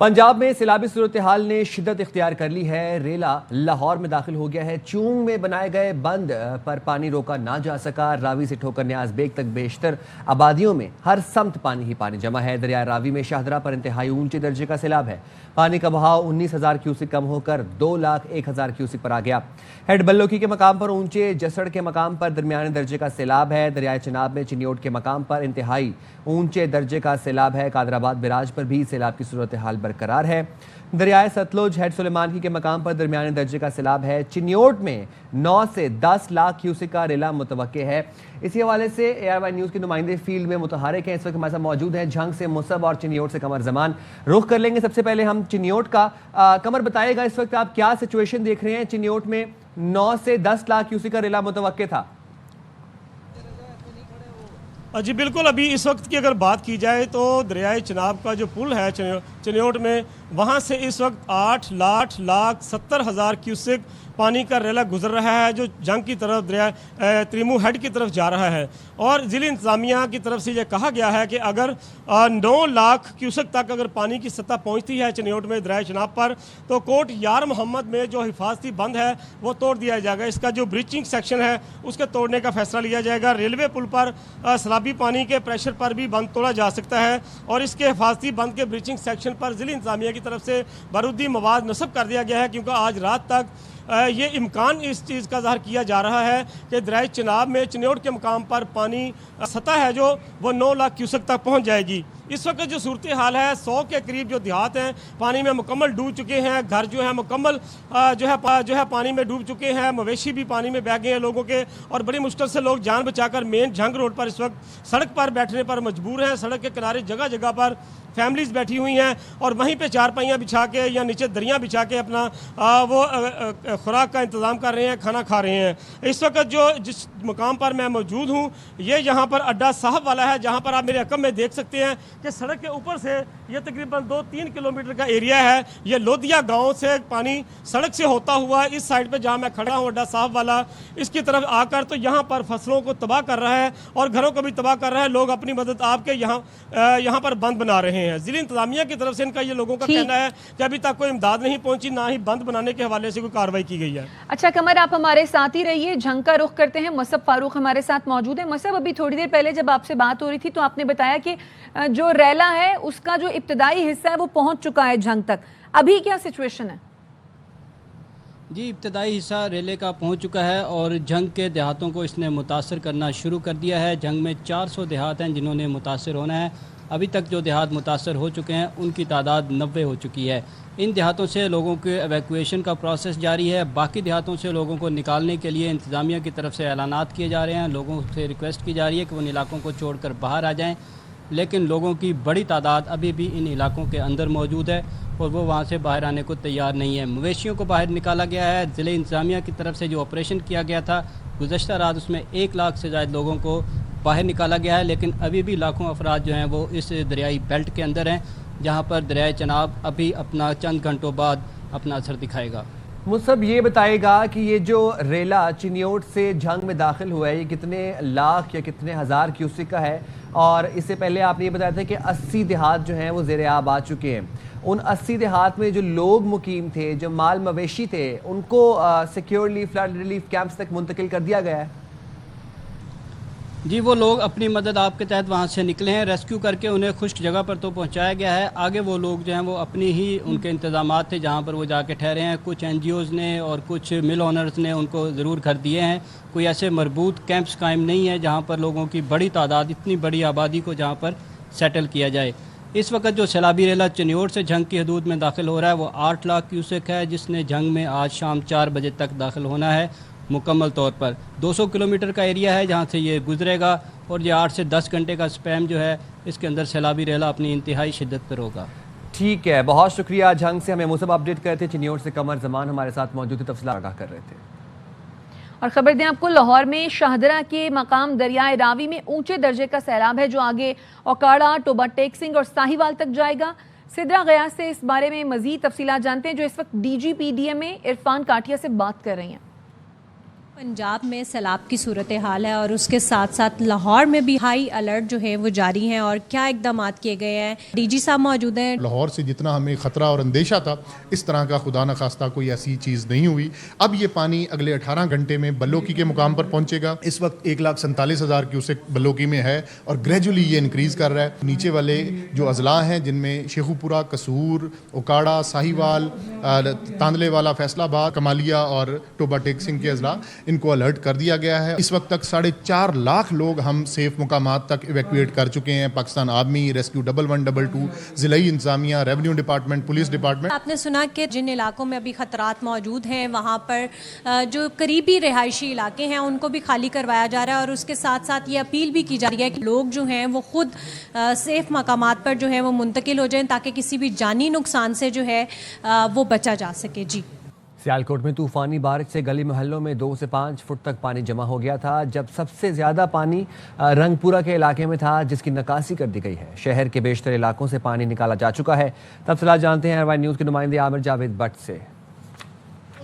पंजाब में सैलाबी सूरत-ए-हाल ने शिद्दत इख्तियार कर ली है। रेला लाहौर में दाखिल हो गया है। चूंग में बनाए गए बंद पर पानी रोका ना जा सका। रावी से ठोकर न्याज बेग तक बेशतर आबादियों में हर समत पानी ही पानी जमा है। दरिया रावी में शाहदरा पर इंतहाई ऊंचे दर्जे का सैलाब है। पानी का बहाव 19,000 क्यूसिक कम होकर 2,01,000 क्यूसिक पर आ गया। हेड बल्लोकी के मकाम पर ऊंचे, जसड़ के मकाम पर दरमियाने दर्जे का सैलाब है। दरियाए चनाब में चिन्योट के मकाम पर इंतहाई ऊंचे दर्जे का सैलाब है। कादराबाद बिराज पर भी सैलाब की सूरत हाल बरकरार है। दरियाए सतलुज हेड सुलेमान के मकाम पर दरमियाने दर्जे का सैलाब है। चिन्योट में 9 से 10 लाख क्यूसिक का रेला मुतवक्के है। इसी हवाले से ARY न्यूज़ के नुमाइंदे फील्ड में मुतहरिक हैं, इस वक्त हमारे साथ मौजूद हैं। झंग से मुसब और चिन्योट से कमर जमान। रुख कर लेंगे सबसे पहले हम चिन्योट का। कमर बताइएगा, इस वक्त आप क्या सिचुएशन देख रहे हैं? चिन्योट में 9 से 10 लाख क्यूसिक का रेला मुतवक्के था। जी बिल्कुल, अभी इस वक्त की अगर बात की जाए तो दरियाए चनाब का जो पुल है चिन्योट में, वहाँ से इस वक्त 8,70,000 क्यूसिक पानी का रेला गुजर रहा है जो जंग की तरफ दरिया त्रिमू हेड की तरफ जा रहा है। और ज़िला इंतज़ामिया की तरफ से यह कहा गया है कि अगर 9 लाख क्यूसिक तक अगर पानी की सतह पहुँचती है चिन्योट में दरियाए चनाब पर, तो कोट यार मोहम्मद में जो हिफाजती बंद है वो तोड़ दिया जाएगा। इसका जो ब्रीचिंग सेक्शन है उसके तोड़ने का फैसला लिया जाएगा। रेलवे पुल पर सैलाबी पानी के प्रेशर पर भी बंद तोड़ा जा सकता है और इसके हिफाजती बंद के ब्रीचिंग सेक्शन पर ज़िला इंतज़ामिया की तरफ से बारूदी मवाद नस्ब कर दिया गया है, क्योंकि आज रात तक ये इम्कान इस चीज़ का ज़ाहिर किया जा रहा है कि दरियाए चनाब में चिन्योट के मकाम पर पानी सतह है जो वो 9 लाख क्यूसेक तक पहुंच जाएगी। इस वक्त जो सूरत हाल है, 100 के करीब जो देहात हैं पानी में मुकम्मल डूब चुके हैं। घर जो है मुकम्मल जो है पानी में डूब चुके हैं। मवेशी भी पानी में बह गए हैं लोगों के, और बड़ी मुश्किल से लोग जान बचाकर मेन झंग रोड पर इस वक्त सड़क पर बैठने पर मजबूर हैं। सड़क के किनारे जगह जगह पर फैमिलीज बैठी हुई हैं और वहीं पे चारपाइयाँ बिछा के या नीचे दरियाँ बिछा के अपना वो खुराक का इंतज़ाम कर रहे हैं, खाना खा रहे हैं। इस वक्त जो जिस मकाम पर मैं मौजूद हूँ, ये यहाँ पर अड्डा साहब वाला है, जहाँ पर आप मेरे रकम में देख सकते हैं कि सड़क के ऊपर से ये तकरीबन 2-3 किलोमीटर का एरिया है। ये लोदिया गांव से पानी सड़क से होता हुआ इस साइड पे जहाँ मैं खड़ा हूँ अड्डा साहब वाला, इसकी तरफ आकर तो यहाँ पर फसलों को तबाह कर रहा है और घरों को भी तबाह कर रहा है। लोग अपनी मदद आपके यहाँ पर बंद बना रहे हैं। ज़िला इंतज़ामिया की तरफ से इनका ये लोगों का कहना है कि अभी तक कोई इमदाद नहीं पहुंची, ना ही बंद बनाने के हवाले से कोई कार्रवाई की गई है। अच्छा कमर, आप हमारे साथ ही रहिए, झंग का रुख करते हैं। मसब फारूक हमारे साथ मौजूद है। मसब, अभी थोड़ी देर पहले जब आपसे बात हो रही थी तो आपने बताया कि जो रेला है उसका जो इब्तदाई हिस्सा है वो पहुंच चुका है झंग तक। अभी क्या सिचुएशन है? जी, इब्तदाई हिस्सा रेले का पहुंच चुका है और झंग के देहातों को इसने मुतासर करना शुरू कर दिया है। झंग में 400 देहात हैं जिन्होंने मुतासर होना है। अभी तक जो देहात मुतासर हो चुके हैं उनकी तादाद 90 हो चुकी है। इन देहातों से लोगों के एवैक्यूएशन का प्रोसेस जारी है। बाकी देहातों से लोगों को निकालने के लिए इंतज़ामिया की तरफ से ऐलानात किए जा रहे हैं। लोगों से रिक्वेस्ट की जा रही है कि वो इन इलाकों को छोड़कर बाहर आ जाएं, लेकिन लोगों की बड़ी तादाद अभी भी इन इलाकों के अंदर मौजूद है और वो वहाँ से बाहर आने को तैयार नहीं है। मवेशियों को बाहर निकाला गया है। ज़िला इंतज़ामिया की तरफ से जो ऑपरेशन किया गया था गुज़श्ता रात, उसमें 1 लाख से ज़्यादा लोगों को बाहर निकाला गया है, लेकिन अभी भी लाखों अफराद जो हैं वो इस दरियाई बेल्ट के अंदर हैं, जहाँ पर दरियाए चनाब अभी अपना चंद घंटों बाद अपना असर दिखाएगा। मुसब, ये बताएगा कि ये जो रेला चिन्योट से झंग में दाखिल हुआ है, ये कितने लाख या कितने हज़ार क्यूसिक का है? और इससे पहले आपने ये बताया था कि 80 देहात जो हैं वो ज़ेरे आब आ चुके हैं। उन 80 देहात में जो लोग मुकीम थे, जो माल मवेशी थे, उनको सिक्योरली फ्लड रिलीफ कैंप्स तक मुंतकिल कर दिया गया है। जी, वो लोग अपनी मदद आपके तहत वहाँ से निकले हैं। रेस्क्यू करके उन्हें खुश्क जगह पर तो पहुँचाया गया है। आगे वो लोग जो हैं वो अपनी ही उनके इंतज़ामात थे जहाँ पर वो जाके ठहरे हैं। कुछ NGOs ने और कुछ मिल ओनर्स ने उनको ज़रूर घर दिए हैं। कोई ऐसे मरबूत कैंप्स कायम नहीं है जहाँ पर लोगों की बड़ी तादाद, इतनी बड़ी आबादी को जहाँ पर सेटल किया जाए। इस वक्त जो सैलाबी रेला चिन्योट से झंग की हदूद में दाखिल हो रहा है वो 8 लाख क्यूसेक है, जिसने झंग में आज शाम 4 बजे तक दाखिल होना है। मुकम्मल तौर पर 200 किलोमीटर का एरिया है जहाँ से ये गुजरेगा और ये 8 से 10 घंटे का स्पैम जो है इसके अंदर सैलाबी रेला अपनी इंतहाई शिद्दत पर होगा। ठीक है, बहुत शुक्रिया। झंग से हमें मुसब अपडेट कर रहे थे। चिन्योट से कमर जमान हमारे साथ मौजूद थे, तफसीलात आगाह कर रहे थे। और खबर दें आपको, लाहौर में शाहदरा के मकाम दरियाए रावी में ऊंचे दर्जे का सैलाब है जो आगे औकाड़ा, टोबा टेक सिंह और साहिवाल तक जाएगा। सिद्रा गयास से इस बारे में मजीद तफसीलात जानते हैं, जो इस वक्त DGPDM में इरफान काठिया से बात कर रही हैं। पंजाब में सैलाब की सूरत हाल है और उसके साथ साथ लाहौर में भी हाई अलर्ट जो है वो जारी हैं और क्या इकदाम किए गए हैं। डीजी साहब मौजूद हैं। लाहौर से जितना हमें ख़तरा और अंदेशा था, इस तरह का खुदा न खास्ता कोई ऐसी चीज़ नहीं हुई। अब ये पानी अगले 18 घंटे में बल्लोकी के मुकाम पर पहुंचेगा। इस वक्त 1,47,000 क्यूसेक बल्लोकी में है और ग्रेजुअली ये इंक्रीज़ कर रहा है। नीचे वाले जो अजला हैं जिनमें शेखुपुरा, कसूर, ओकाड़ा, साहिवाल, तांदले वाला, फैसलाबाद, कमालिया और टोबा टेक सिंह के अजला, इनको अलर्ट कर दिया गया है। इस वक्त तक 4.5 लाख लोग हम सेफ मुकामात तक इवैक्यूएट कर चुके हैं। पाकिस्तान आर्मी, रेस्क्यू 1112, ज़िलाई इंतजामिया, रेवेन्यू डिपार्टमेंट, पुलिस डिपार्टमेंट। आपने सुना कि जिन इलाकों में अभी खतरात मौजूद हैं वहाँ पर जो करीबी रिहायशी इलाके हैं उनको भी खाली करवाया जा रहा है और उसके साथ साथ ये अपील भी की जा रही है कि लोग जो हैं वो खुद सेफ मकामात पर जो है वो मुंतकिल हो जाएं ताकि किसी भी जानी नुकसान से जो है वो बचा जा सके। जी, सियालकोट में तूफानी बारिश से गली मोहल्लों में 2 से 5 फुट तक पानी जमा हो गया था, जब सबसे ज्यादा पानी रंगपुरा के इलाके में था जिसकी नकासी कर दी गई है। शहर के बेशतर इलाकों से पानी निकाला जा चुका है। तफसीलात जानते हैं RY न्यूज़ के नुमाइंदे आमिर जावेद भट्ट से।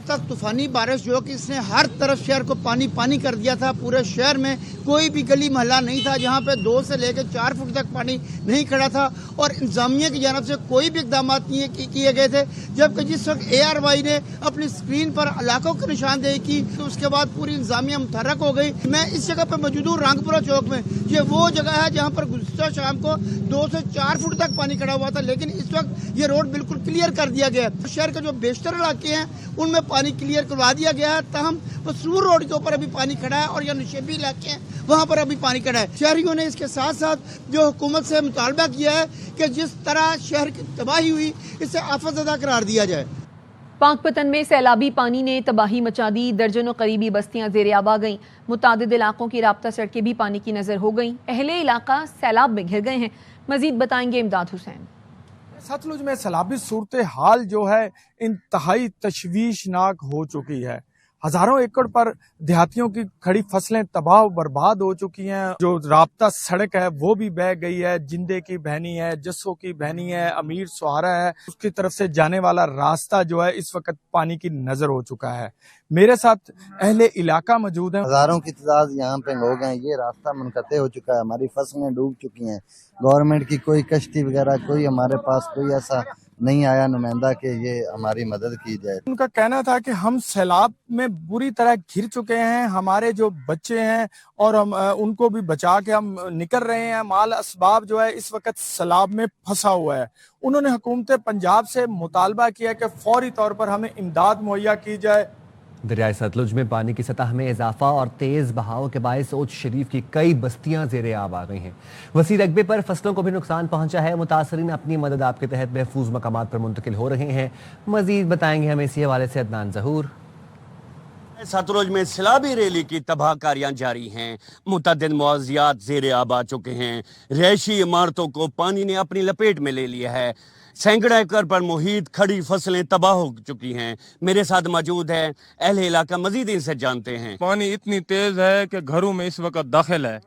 तूफानी बारिश जो कि इसने हर तरफ शहर को पानी पानी कर दिया था। पूरे शहर में कोई भी गली मोहल्ला नहीं था जहां पे 2 से लेकर 4 फुट तक पानी नहीं खड़ा था और इंतजामिया की जानब से कोई भी इकदाम नहीं किए गए थे। जबकि जिस वक्त ARY ने अपनी स्क्रीन पर इलाकों की निशानदेही की तो उसके बाद पूरी इंतजामिया मुतहरक हो गई। मैं इस जगह पर मौजूद हूँ रंगपुरा चौक में। ये वो जगह है जहाँ पर गुज़श्ता शाम को 2 से 4 फुट तक पानी खड़ा हुआ था, लेकिन इस वक्त ये रोड बिल्कुल क्लियर कर दिया गया है। शहर के जो बेशतर इलाके हैं उनमें पानी क्लियर करवा दिया गया है। तहम वसूर रोड के ऊपर अभी पानी खड़ा है और या नशेबी इलाके हैं वहाँ पर अभी पानी खड़ा है। शहरियों ने इसके साथ साथ जो हुकूमत से मुतालबा किया है कि जिस तरह शहर की तबाही हुई इसे आफतज़दा करार दिया जाए। पाकपतन में सैलाबी पानी ने तबाही मचा दी। दर्जनों करीबी बस्तियां ज़ेरे आब आ गईं। मुतादिद इलाकों की राब्ता सड़कें भी पानी की नज़र हो गईं। अहले इलाका सैलाब में घिर गए हैं। मजीद बताएंगे इमदाद हुसैन। सतलुज में सैलाबी सूरत हाल जो है इंतहाई तशवीशनाक हो चुकी है। हजारों एकड़ पर देहातियों की खड़ी फसलें तबाह बर्बाद हो चुकी हैं। जो राब्ता सड़क है वो भी बह गई है। जिंदे की बहनी है, जस्सों की बहनी है, अमीर सुहारा है, उसकी तरफ से जाने वाला रास्ता जो है इस वक्त पानी की नजर हो चुका है। मेरे साथ अहले इलाका मौजूद है। हजारों की तादाद यहाँ पे लोग हैं। ये रास्ता मुनक़ते हो चुका है, हमारी फसलें डूब चुकी हैं। गवर्नमेंट की कोई कश्ती वगैरह कोई हमारे पास कोई ऐसा नहीं आया नुमाइंदा कि ये हमारी मदद की जाए। उनका कहना था कि हम सैलाब में बुरी तरह घिर चुके हैं, हमारे जो बच्चे हैं और हम उनको भी बचा के हम निकल रहे हैं। माल असबाब जो है इस वक्त सैलाब में फंसा हुआ है। उन्होंने हुकूमत पंजाब से मुतालबा किया कि फौरी तौर पर हमें इमदाद मुहैया की जाए। दरियाए सतलुज में पानी की सतह में इजाफा और तेज बहाव के बायस ओज शरीफ की कई बस्तियां ज़ेरे आब आ गई हैं। वसी रकबे पर फसलों को भी नुकसान पहुंचा है। मुतासरीन अपनी मदद आपके तहत महफूज मकामात पर मुंतकिल हो रहे हैं। मजीद बताएंगे हमें इसी हवाले से अदनान ज़हूर। सतलुज में सैलाबी रैली की तबाहकारियां जारी हैं। मुतअद्दिद मुआवज़ियात ज़ेरे आब आ चुके हैं। रिहायशी इमारतों को पानी ने अपनी लपेट में ले लिया है। सैकड़ों एकड़ पर मुहित खड़ी फसलें तबाह हो चुकी हैं। मेरे साथ मौजूद है अहले इलाका, मजीद इनसे जानते हैं। पानी इतनी तेज है कि घरों में इस वक्त दाखिल है।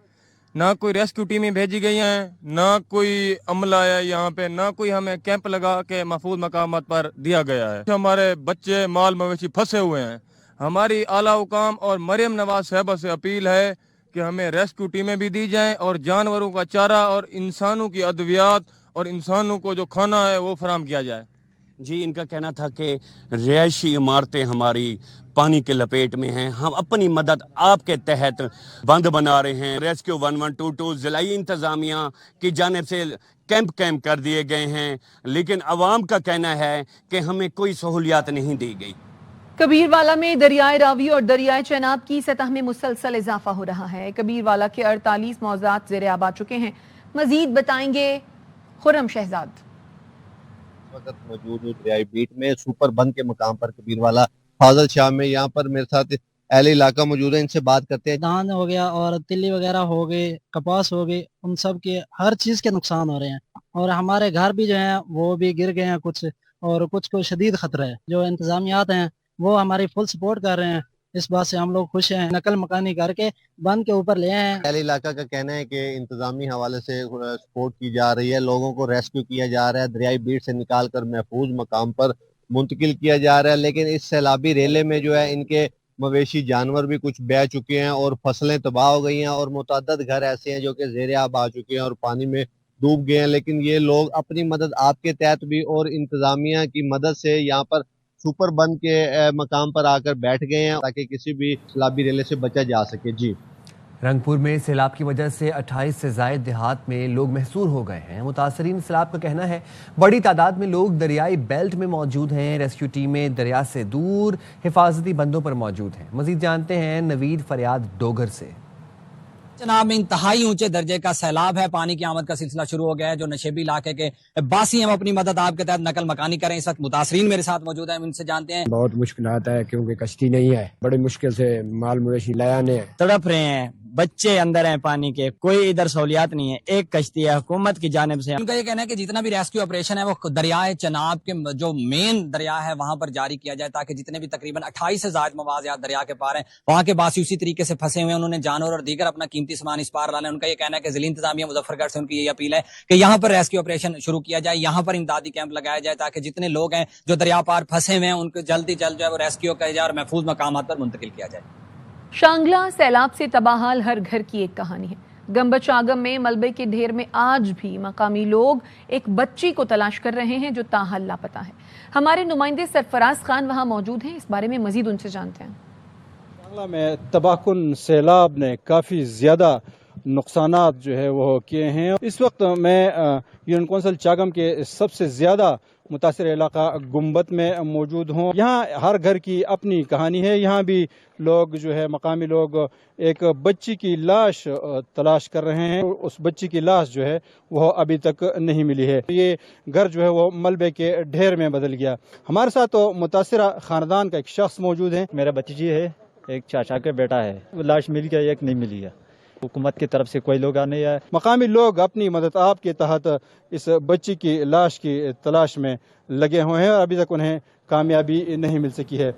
ना कोई रेस्क्यू टीमें भेजी गई हैं, ना कोई अमला आया यहाँ पे, ना कोई हमें कैंप लगा के महफूज मकामात पर दिया गया है। हमारे बच्चे माल मवेशी फंसे हुए हैं। हमारी आला हुकाम और मरियम नवाज साहबा से अपील है कि हमें रेस्क्यू टीमें भी दी जाएं और जानवरों का चारा और इंसानों की अद्वियात और इंसानों को जो खाना है वो फराहम किया जाए। जी, इनका कहना था कि रिहायशी इमारतें हमारी पानी के लपेट में हैं। हम अपनी मदद आपके तहत बंद बना रहे हैं। रेस्क्यू 1122 ज़िलाई इंतज़ामिया की जानिब से कैंप कर दिए गए हैं, लेकिन अवाम का कहना है कि हमें कोई सहूलियात नहीं दी गई। कबीरवाला में दरियाए रावी और दरियाए चेनाब की सतह में मुसलसल इजाफा हो रहा है। कबीरवाला के 48 मौज़ात ज़ेरे आब आ चुके हैं। मजीद बताएंगे खुर्रम शहजाद। वक्त मौजूद हूँ दरियाई बीट में सुपर बंद के मुकाम पर कबीरवाला फाजल शाह में। यहाँ पर मेरे साथ अहले इलाका मौजूद है, इनसे बात करते हैं। धान हो गया और तिल्ली वगैरह हो गए, कपास हो गए, उन सब के हर चीज के नुकसान हो रहे हैं और हमारे घर भी जो हैं वो भी गिर गए हैं कुछ, और कुछ को शदीद खतरा है। जो इंतजामियात हैं वो हमारी फुल सपोर्ट कर रहे हैं। इस बात से हम लोग खुश हैं। नकल मकानी करके बंद के ऊपर ले आए हैं। अहले इलाका का कहना है कि इंतजामी हवाले से सपोर्ट की जा रही है, लोगों को रेस्क्यू किया जा रहा है, दरियाई बीट से निकाल कर महफूज मकाम पर मुंतकिल किया जा रहा है। लेकिन इस सैलाबी रेले में जो है इनके مویشی جانور بھی کچھ بہہ چکے ہیں اور فصلیں تباہ ہو گئی ہیں، اور متعدد گھر ایسے ہیں جو کہ زیر آب آ چکے ہیں اور پانی میں ڈوب گئے ہیں، لیکن یہ لوگ اپنی مدد آپ کے تحت بھی اور انتظامیہ کی مدد سے یہاں پر سپر بند کے مقام پر آ کر بیٹھ گئے ہیں تاکہ کسی بھی سیلابی ریلے سے بچا جا سکے۔ جی رنگپور میں سیلاب کی وجہ سے 28 سے زائد دیہات میں لوگ محصور ہو گئے ہیں۔ متاثرین سیلاب کا کہنا ہے بڑی تعداد میں لوگ دریائی بیلٹ میں موجود ہیں۔ ریسکیو ٹیمیں دریا سے دور حفاظتی بندوں پر موجود ہیں۔ مزید جانتے ہیں نوید فریاد ڈوگر سے۔ جناب انتہائی اونچے درجے کا سیلاب ہے، پانی کی آمد کا سلسلہ شروع ہو گیا ہے۔ جو نشیبی علاقے کے باسی ہیں وہ اپنی مدد آپ کے تحت نقل مکانی کریں۔ اس وقت متاثرین میرے ساتھ موجود ہیں، ان سے جانتے ہیں۔ بہت مشکلات ہے کیونکہ کشتی نہیں ہے، بڑی مشکل سے مال مویشی لے آنے ہیں، تڑپ رہے ہیں، بچے اندر ہیں پانی کے، کوئی ادھر سہولیات نہیں ہے۔ ایک کشتی ہے حکومت کی جانب سے۔ ان کا یہ کہنا ہے کہ جتنا بھی ریسکیو آپریشن ہے وہ دریائے چناب کے جو مین دریا ہے وہاں پر جاری کیا جائے تاکہ جتنے بھی تقریباً 28 سے زائد موازیات دریا کے پار ہیں وہاں کے باسی اسی طریقے سے پھنسے ہوئے ہیں۔ انہوں نے جانور اور دیگر اپنا قیمتی سامان اس پار لانا ہے۔ ان کا یہ کہنا ہے کہ ضلع انتظامیہ مظفر گڑھ سے ان کی یہ اپیل ہے کہ یہاں پر ریسکیو آپریشن شروع کیا جائے، یہاں پر امدادی کیمپ لگایا جائے تاکہ جتنے لوگ ہیں جو دریا پار پھنسے ہوئے ہیں ان کو جلد ہی جلد جو ہے وہ ریسکیو کیا جائے اور محفوظ مقامات پر منتقل کیا جائے۔ شانگلہ سیلاب سے تباہ ہر گھر کی ایک کہانی ہے۔ گمبت شاگم میں ملبے کے ڈھیر میں آج بھی مقامی لوگ ایک بچی کو تلاش کر رہے ہیں جو تاحال لاپتہ ہے۔ ہمارے نمائندے سرفراز خان وہاں موجود ہیں، اس بارے میں مزید ان سے جانتے ہیں۔ شانگلہ میں تباہ کن سیلاب نے کافی زیادہ نقصانات جو ہے وہ کیے ہیں۔ اس وقت میں یونین کونسل چاگم کے سب سے زیادہ متاثر علاقہ گمبت میں موجود ہوں۔ یہاں ہر گھر کی اپنی کہانی ہے۔ یہاں بھی لوگ جو ہے مقامی لوگ ایک بچی کی لاش تلاش کر رہے ہیں۔ اس بچی کی لاش جو ہے وہ ابھی تک نہیں ملی ہے۔ یہ گھر جو ہے وہ ملبے کے ڈھیر میں بدل گیا۔ ہمارے ساتھ تو متاثرہ خاندان کا ایک شخص موجود ہے۔ میرا بھتیجی ہے، ایک چاچا کا بیٹا ہے، لاش مل گیا، ایک نہیں ملی ہے۔ حکومت کی طرف سے کوئی لوگ آنے آئے۔ مقامی لوگ اپنی مدد آپ کے تحت اس بچی کی لاش کی تلاش میں لگے ہوئے ہیں اور ابھی تک انہیں کامیابی نہیں مل سکی ہے۔